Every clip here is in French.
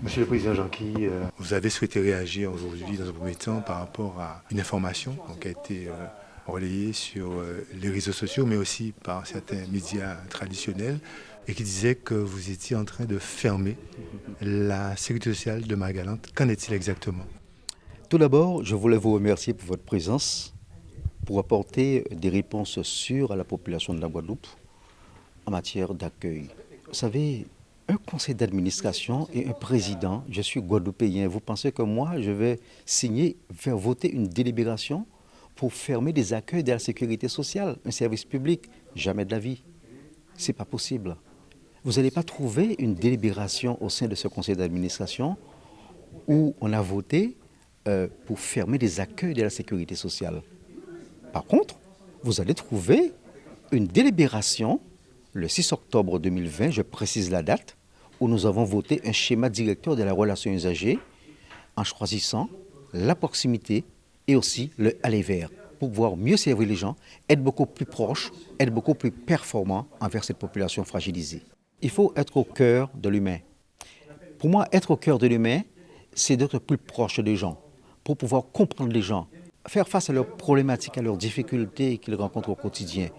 Monsieur le Président Jean-Guy, vous avez souhaité réagir aujourd'hui dans un premier temps par rapport à une information qui a été relayée sur les réseaux sociaux, mais aussi par certains médias traditionnels, et qui disait que vous étiez en train de fermer la sécurité sociale de Marie-Galante. Qu'en est-il exactement? Tout d'abord, je voulais vous remercier pour votre présence, pour apporter des réponses sûres à la population de la Guadeloupe en matière d'accueil. Vous savez, un conseil d'administration et un président, je suis guadeloupéen, vous pensez que moi, je vais signer, faire voter une délibération pour fermer des accueils de la sécurité sociale, un service public? Jamais de la vie. Ce n'est pas possible. Vous n'allez pas trouver une délibération au sein de ce conseil d'administration où on a voté pour fermer des accueils de la sécurité sociale. Par contre, vous allez trouver une délibération le 6 octobre 2020, je précise la date, où nous avons voté un schéma directeur de la relation usagée en choisissant la proximité et aussi le aller vers pour pouvoir mieux servir les gens, être beaucoup plus proche, être beaucoup plus performant envers cette population fragilisée. Il faut être au cœur de l'humain. Pour moi, être au cœur de l'humain, c'est d'être plus proche des gens, pour pouvoir comprendre les gens, faire face à leurs problématiques, à leurs difficultés qu'ils rencontrent au quotidien.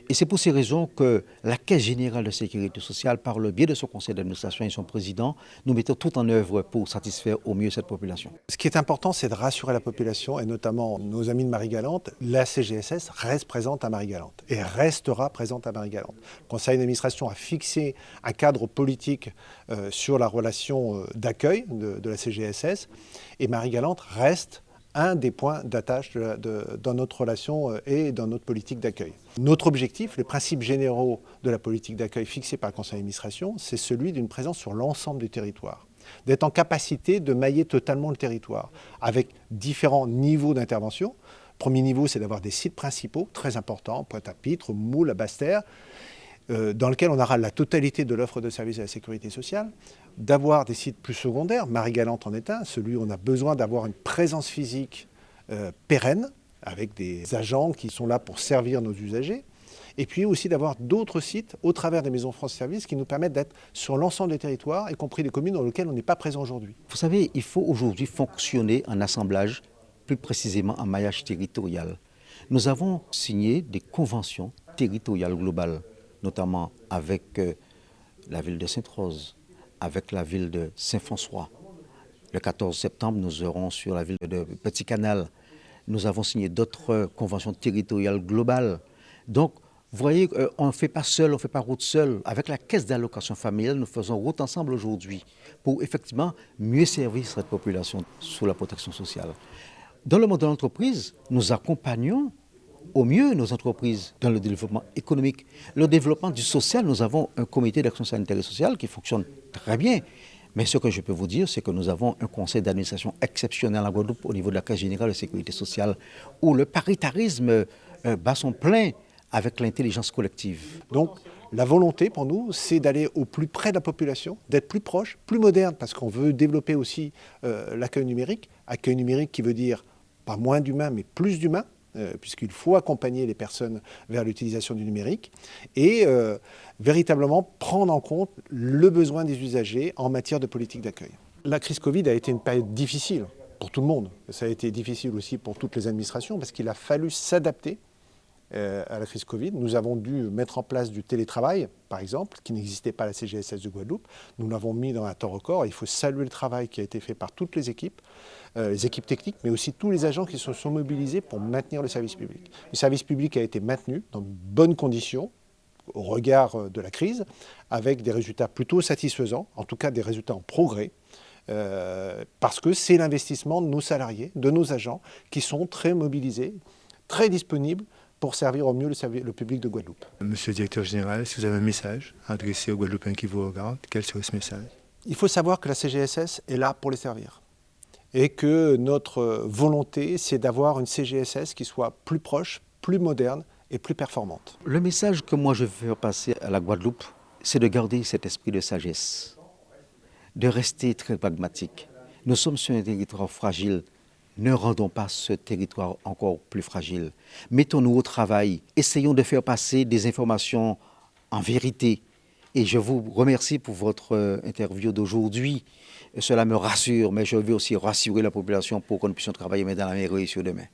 Et c'est pour ces raisons que la Caisse générale de sécurité sociale, par le biais de son conseil d'administration et son président, nous mettons tout en œuvre pour satisfaire au mieux cette population. Ce qui est important, c'est de rassurer la population, et notamment nos amis de Marie-Galante. La CGSS reste présente à Marie-Galante et restera présente à Marie-Galante. Le conseil d'administration a fixé un cadre politique sur la relation d'accueil de la CGSS, et Marie-Galante reste un des points d'attache dans notre relation et dans notre politique d'accueil. Notre objectif, les principes généraux de la politique d'accueil fixés par le conseil d'administration, c'est celui d'une présence sur l'ensemble du territoire, d'être en capacité de mailler totalement le territoire, avec différents niveaux d'intervention. Le premier niveau, c'est d'avoir des sites principaux, très importants, Pointe-à-Pitre, Moule, Basse-Terre, dans lequel on aura la totalité de l'offre de services à la sécurité sociale, d'avoir des sites plus secondaires, Marie-Galante en est un, celui où on a besoin d'avoir une présence physique pérenne, avec des agents qui sont là pour servir nos usagers, et puis aussi d'avoir d'autres sites au travers des maisons France Service qui nous permettent d'être sur l'ensemble des territoires, y compris des communes dans lesquelles on n'est pas présent aujourd'hui. Vous savez, il faut aujourd'hui fonctionner en assemblage, plus précisément en maillage territorial. Nous avons signé des conventions territoriales globales, notamment avec la ville de Sainte-Rose, avec la ville de Saint-François. Le 14 septembre, nous serons sur la ville de Petit-Canal. Nous avons signé d'autres conventions territoriales globales. Donc, vous voyez, on ne fait pas seul, on ne fait pas route seul. Avec la caisse d'allocation familiale, nous faisons route ensemble aujourd'hui pour effectivement mieux servir cette population sous la protection sociale. Dans le monde de l'entreprise, nous accompagnons au mieux nos entreprises dans le développement économique. Le développement du social, nous avons un comité d'action sanitaire et sociale qui fonctionne très bien. Mais ce que je peux vous dire, c'est que nous avons un conseil d'administration exceptionnel à Guadeloupe au niveau de la Caisse générale de sécurité sociale où le paritarisme bat son plein avec l'intelligence collective. Donc, la volonté pour nous, c'est d'aller au plus près de la population, d'être plus proche, plus moderne, parce qu'on veut développer aussi l'accueil numérique. Accueil numérique qui veut dire pas moins d'humains, mais plus d'humains, puisqu'il faut accompagner les personnes vers l'utilisation du numérique et véritablement prendre en compte le besoin des usagers en matière de politique d'accueil. La crise Covid a été une période difficile pour tout le monde. Ça a été difficile aussi pour toutes les administrations parce qu'il a fallu s'adapter à la crise Covid. Nous avons dû mettre en place du télétravail, par exemple, qui n'existait pas à la CGSS de Guadeloupe. Nous l'avons mis dans un temps record. Il faut saluer le travail qui a été fait par toutes les équipes techniques, mais aussi tous les agents qui se sont mobilisés pour maintenir le service public. Le service public a été maintenu dans de bonnes conditions au regard de la crise, avec des résultats plutôt satisfaisants, en tout cas des résultats en progrès, parce que c'est l'investissement de nos salariés, de nos agents, qui sont très mobilisés, très disponibles pour servir au mieux le public de Guadeloupe. Monsieur le directeur général, si vous avez un message adressé aux Guadeloupéens qui vous regardent, quel serait ce message? Il faut savoir que la CGSS est là pour les servir. Et que notre volonté, c'est d'avoir une CGSS qui soit plus proche, plus moderne et plus performante. Le message que moi je veux faire passer à la Guadeloupe, c'est de garder cet esprit de sagesse, de rester très pragmatique. Nous sommes sur un territoire fragile. Ne rendons pas ce territoire encore plus fragile. Mettons-nous au travail. Essayons de faire passer des informations en vérité. Et je vous remercie pour votre interview d'aujourd'hui. Cela me rassure, mais je veux aussi rassurer la population pour que nous puissions travailler main dans la main et réussir demain.